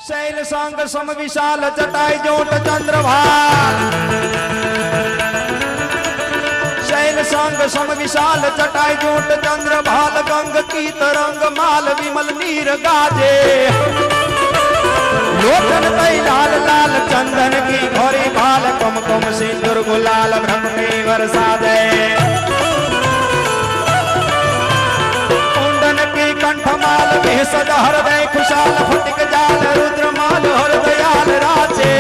शैल सांग सम विशाल जटाई जोट चंद्रभाल शैल सांग सम विशाल जटाई जोट चंद्रभाल गंग की तरंग माल विमल नीर गाजे लोचन कई लाल लाल चंदन की घोरी भाल कुम कुम सिंदूर गुलाल ब्रह्म में वर्षा दे कंठमाल में सदा हृदय खुशाल फटिक जाल रुद्रमाल हृदयाल राजे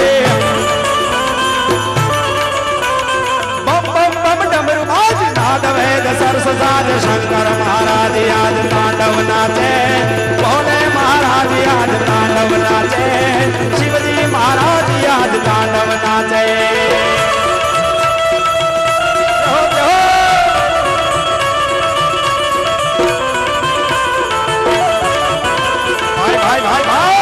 बम बम बम डमरू बाज नाद वेद सरस साज शंकर महाराज आज तांडव नाचे भोले महाराज आज तांडव नाचे शिवजी महाराज आज तांडव नाचे भाई भाई भाई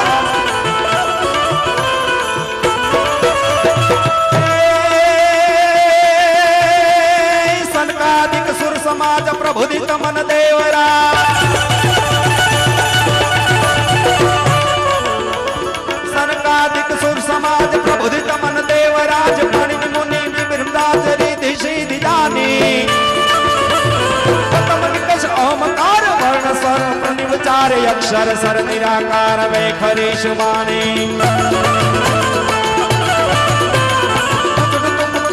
सनकादिक सुर समाज प्रबुदित मन देवरा सनकादिक सुर समाज प्रबुदित मन देवराज पणिन मुनि विभ्रमदास रिधि सिद्धि जानी ओमकार वर्ण स्वर प्रणिवचार अक्षर सर निराकार वैखरी शुभानी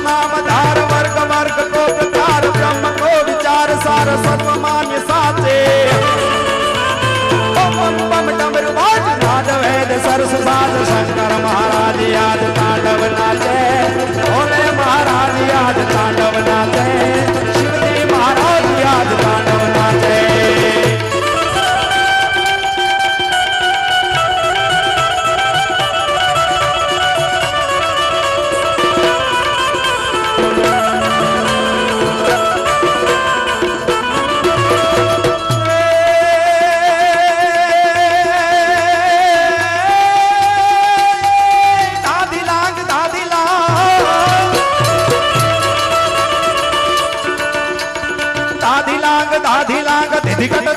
नाम धार वर्ग वर्ग को प्रकार ब्रह्म को विचार सार सर्व मान्य साचे बम बम डमरू बाज नाद वेद सरस साज शंकर महाराज आज तांडव नाचे भोले महाराज आज तांडव नाचे शिवजी महाराज आज तांडव नाचे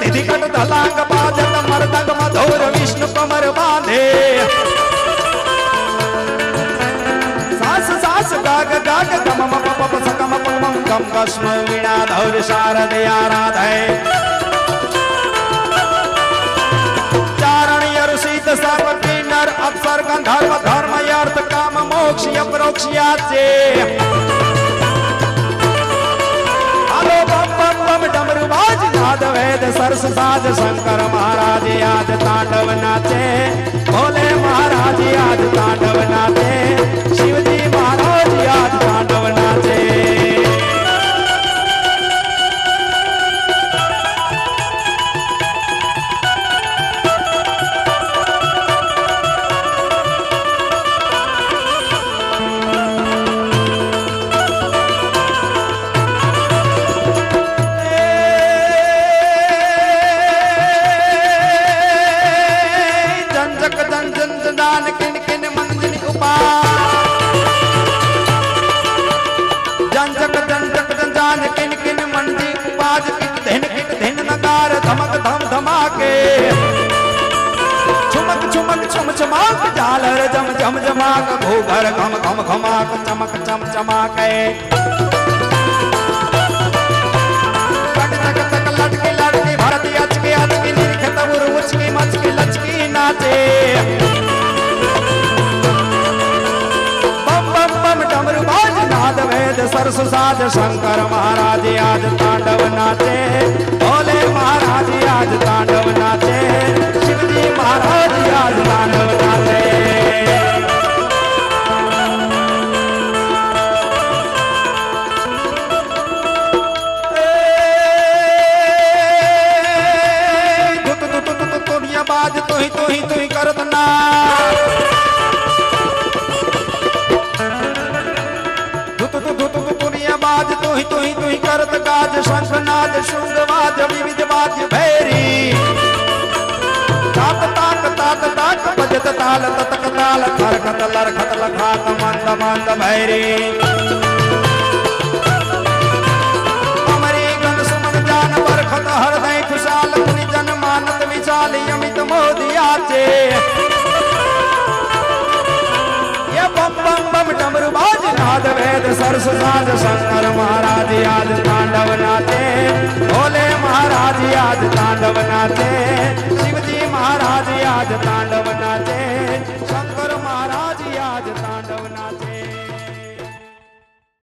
धिधिकट धलांग बाजत मर्दंग मधुर विष्णु कमर बांधे सास सास गाग गाग गम मप पप सकम पम गम कस्म वीणा धौर शारद आराधे चारण यरुषित सर्व किन्नर अप्सर गंधर्व धर्म अर्थ काम मोक्ष अपरोक्ष याचे डमरू बाज नाद वेद सरस साज शंकर महाराज आज तांडव नाचे भोले महाराज आज तांडव नाचे शिवजी महाराज आज तांडव नाचे चमक झालर जम जम जमाक भूगर घम घम घमाक चमक चम चमाके तक तक लटकी लटकी भरती अचकी अचकी निरखत उचकी मचकी लचकी नाचे बम बम बम डमरू बाज नाद वेद सरस साज शंकर महाराज आज तांडव नाचे भोले महाराज आज तांडव नाचे शिवजी महाराज आज तांडव नाचे दुनिया बाज तू ही करत ना दुनिया बाज तू ही करत गाज शंख नाद शुंग वाज विविध वाज भैरी ताक ताक ताक ताक बजत ताल ततक ताल खरखत लरखत लखात मंद मंद भैरी अमरी गंध सुमन जान बरखत हृदय खुशाल मुनि जन मानत विशाल अमित मोदियाचे बम डमरू बाज नाद वेद सरस साज शंकर महाराज आज तांडव नाचे भोले महाराज आज तांडव नाचे शिवजी महाराज आज तांडव नाचे शंकर